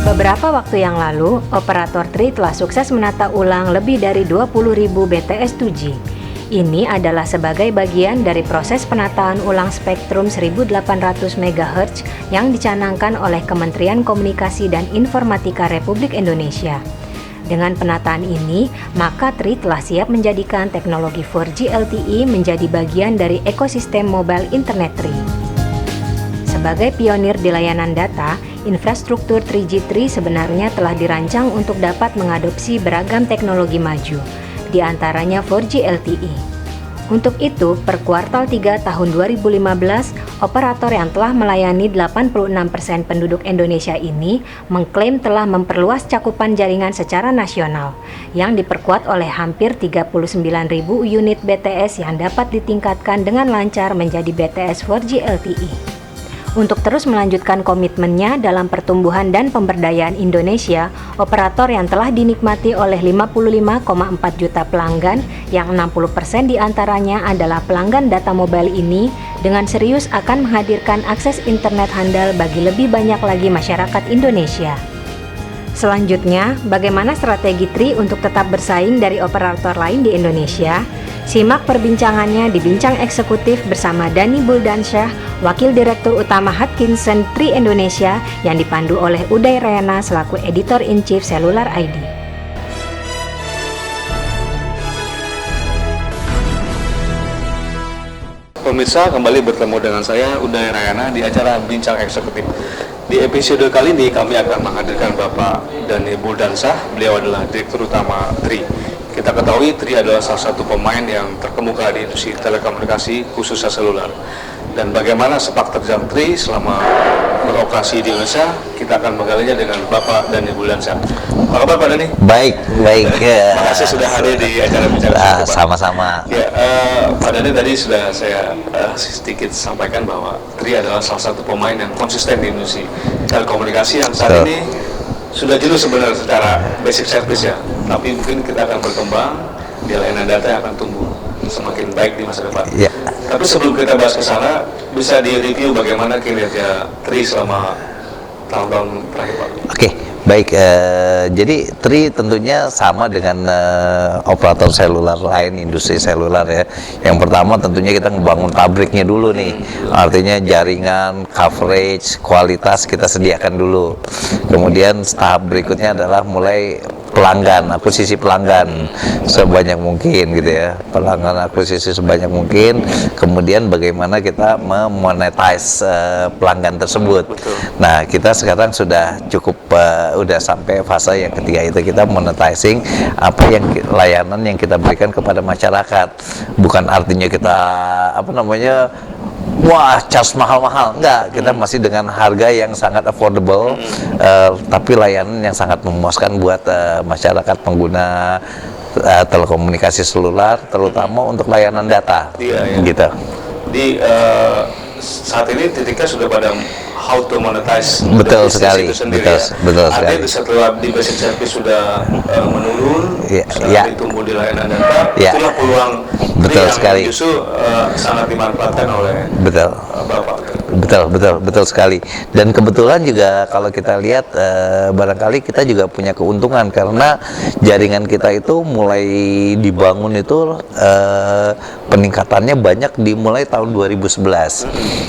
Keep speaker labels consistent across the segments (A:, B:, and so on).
A: Beberapa waktu yang lalu, operator Tri telah sukses menata ulang lebih dari 20.000 BTS 2G. Ini adalah sebagai bagian dari proses penataan ulang spektrum 1800 MHz yang dicanangkan oleh Kementerian Komunikasi dan Informatika Republik Indonesia. Dengan penataan ini, maka Tri telah siap menjadikan teknologi 4G LTE menjadi bagian dari ekosistem mobile internet Tri. Sebagai pionir di layanan data, infrastruktur 3G Tri sebenarnya telah dirancang untuk dapat mengadopsi beragam teknologi maju, di antaranya 4G LTE. Untuk itu, per kuartal 3 tahun 2015, operator yang telah melayani 86% penduduk Indonesia ini mengklaim telah memperluas cakupan jaringan secara nasional, yang diperkuat oleh hampir 39.000 unit BTS yang dapat ditingkatkan dengan lancar menjadi BTS 4G LTE. Untuk terus melanjutkan komitmennya dalam pertumbuhan dan pemberdayaan Indonesia, operator yang telah dinikmati oleh 55,4 juta pelanggan, yang 60% diantaranya adalah pelanggan data mobile ini, dengan serius akan menghadirkan akses internet handal bagi lebih banyak lagi masyarakat Indonesia. Selanjutnya, bagaimana strategi Tri untuk tetap bersaing dari operator lain di Indonesia? Simak perbincangannya di Bincang Eksekutif bersama Dani Buldansyah, Wakil Direktur Utama Hutchinson Tri Indonesia, yang dipandu oleh Uday Rayana selaku Editor-in-Chief Cellular ID.
B: Pemirsa, kembali bertemu dengan saya Uday Rayana di acara Bincang Eksekutif. Di episode kali ini kami akan menghadirkan Bapak Dani Buldansyah. Beliau adalah Direktur Utama Tri. Kita ketahui Tri adalah salah satu pemain yang terkemuka di industri telekomunikasi khususnya seluler. Dan bagaimana sepak terjang Tri selama beroperasi di Indonesia, kita akan menggalinya dengan Bapak Dani Buldansyah. Apa kabar Pak Dani?
C: Baik.
B: Terima kasih sudah hadir di acara bicara.
C: Sama-sama.
B: Ya, Pak Dani tadi sudah saya sedikit sampaikan bahwa Tri adalah salah satu pemain yang konsisten di industri telekomunikasi yang saat ini sudah jenuh sebenarnya secara basic service ya, tapi mungkin kita akan berkembang di layanan data yang akan tumbuh semakin baik di masa depan.
C: Ya.
B: Tapi sebelum kita bahas ke sana, bisa di-review bagaimana kinerja Tri selama tahun-tahun terakhir Pak?
C: Oke, baik. Jadi Tri tentunya sama dengan operator seluler lain, industri seluler ya. Yang pertama tentunya kita ngebangun pabriknya dulu nih. Artinya jaringan, coverage, kualitas kita sediakan dulu. Kemudian tahap berikutnya adalah mulai pelanggan, akuisisi pelanggan sebanyak mungkin gitu ya, pelanggan akuisisi sebanyak mungkin, kemudian bagaimana kita memonetize pelanggan tersebut.
B: Betul.
C: Nah, kita sekarang sudah cukup udah sampai fase yang ketiga, itu kita monetizing apa yang layanan yang kita berikan kepada masyarakat. Bukan artinya kita wah, charge mahal-mahal, enggak, kita masih dengan harga yang sangat affordable, tapi layanan yang sangat memuaskan buat masyarakat pengguna telekomunikasi seluler, terutama untuk layanan data.
B: Iya.
C: Gitu.
B: Di saat ini titiknya sudah pada how to monetize
C: Betul sekali,
B: itu sendiri,
C: betul
B: Artinya
C: sekali.
B: setelah di basic service sudah menurun,
C: Ya.
B: tumbuh di layanan data,
C: Ya.
B: itulah peluang
C: Betul
B: yang
C: sekali.
B: justru sangat dimanfaatkan oleh Bapak.
C: Betul sekali. Dan kebetulan juga kalau kita lihat barangkali kita juga punya keuntungan karena jaringan kita itu mulai dibangun itu peningkatannya banyak dimulai tahun 2011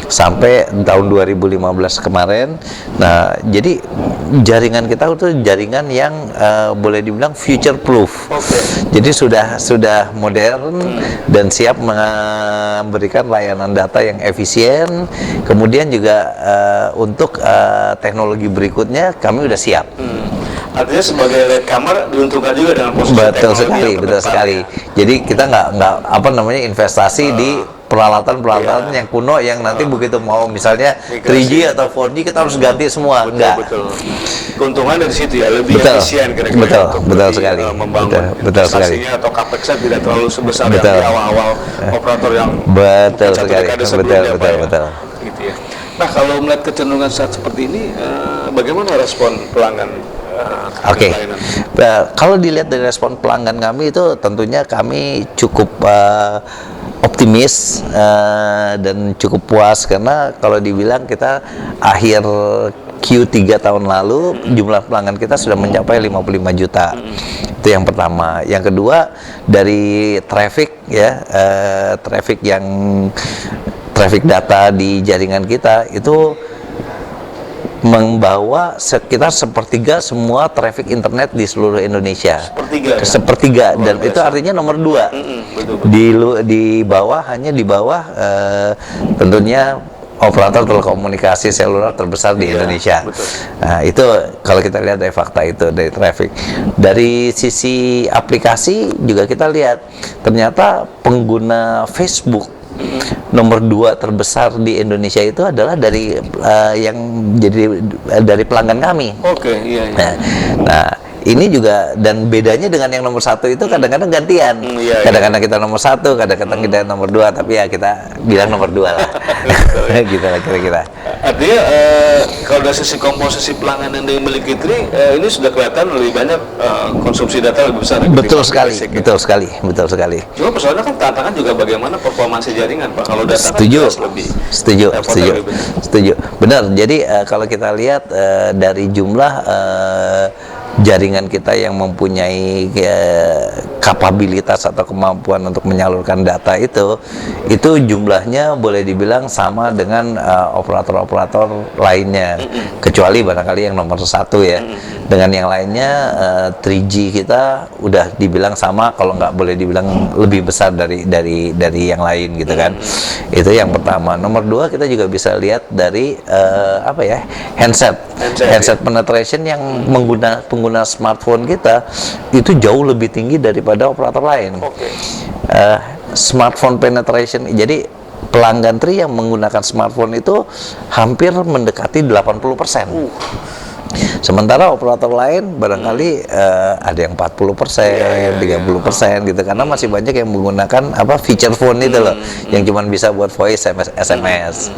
C: sampai tahun 2015 kemarin. Nah, jadi jaringan kita itu jaringan yang boleh dibilang future proof. Jadi sudah modern dan siap memberikan layanan data yang efisien. Kemudian juga untuk teknologi berikutnya kami udah siap.
B: Artinya sebagai latecomer diuntungkan juga dengan posisi
C: Betul sekali. Jadi kita nggak investasi di peralatan-peralatan yang kuno yang nanti begitu mau misalnya 3G atau 4G kita harus ganti semua.
B: Betul. Keuntungan dari situ ya, lebih efisien kira-kira
C: betul sekali.
B: membangun
C: Betul sekali.
B: investasinya atau capex-nya tidak terlalu sebesar
C: Betul.
B: yang di awal-awal operator yang
C: Betul sekali.
B: betul. Gitu ya. Nah, kalau melihat kecenderungan saat seperti ini, bagaimana respon pelanggan?
C: Oke. Kalau dilihat dari respon pelanggan kami itu tentunya kami cukup optimis dan cukup puas karena kalau dibilang kita akhir Q3 tahun lalu jumlah pelanggan kita sudah mencapai 55 juta. Itu yang pertama. Yang kedua, dari traffic ya, traffic data di jaringan kita itu membawa sekitar sepertiga semua traffic internet di seluruh Indonesia. Sepertiga, dan itu artinya nomor 2. Di bawah, hanya di bawah tentunya operator telekomunikasi seluler terbesar di Indonesia. Nah, itu kalau kita lihat dari fakta itu, dari traffic. Dari sisi aplikasi juga kita lihat ternyata pengguna Facebook nomor 2 terbesar di Indonesia itu adalah dari yang jadi dari pelanggan kami. Nah, ini juga, dan bedanya dengan yang nomor 1 itu kadang-kadang gantian. Kadang-kadang kita nomor 1, kadang-kadang kita nomor 2, tapi ya kita bilang nomor 2 lah. Gitu lah kira-kira.
B: Artinya kalau dari sisi komposisi pelanggan yang dimiliki Tri, ini sudah kelihatan lebih banyak konsumsi data lebih besar.
C: Betul sekali, betul sekali, betul sekali.
B: Cuma persoalannya kan tantangan juga bagaimana performansi jaringan, Pak. Kalau data
C: setuju,
B: kan lebih
C: setuju. Benar. Jadi kalau kita lihat dari jumlah jaringan kita yang mempunyai kapabilitas atau kemampuan untuk menyalurkan data itu jumlahnya boleh dibilang sama dengan operator-operator lainnya, kecuali barangkali yang nomor 1 ya. Dengan yang lainnya 3G kita udah dibilang sama, kalau nggak boleh dibilang lebih besar dari yang lain gitu kan. Itu yang pertama. Nomor 2, kita juga bisa lihat dari handset penetration yang pengguna smartphone kita itu jauh lebih tinggi daripada operator lain. Smartphone penetration, jadi pelanggan Tri yang menggunakan smartphone itu hampir mendekati 80%. Sementara operator lain barangkali ada yang 40%, 30% gitu, karena masih banyak yang menggunakan feature phone itu loh, yang cuma bisa buat voice, SMS.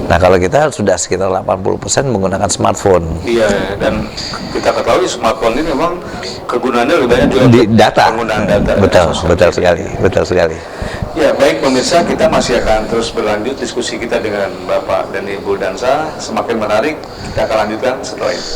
C: Nah, kalau kita sudah sekitar 80% menggunakan smartphone.
B: Iya, dan kita ketahui smartphone ini memang kegunaannya lebih banyak juga
C: di data.
B: Penggunaan data.
C: Betul sekali.
B: Ya, baik pemirsa, kita masih akan terus berlanjut diskusi kita dengan Bapak dan Ibu Dansa. Semakin menarik, kita akan lanjutkan setelah ini.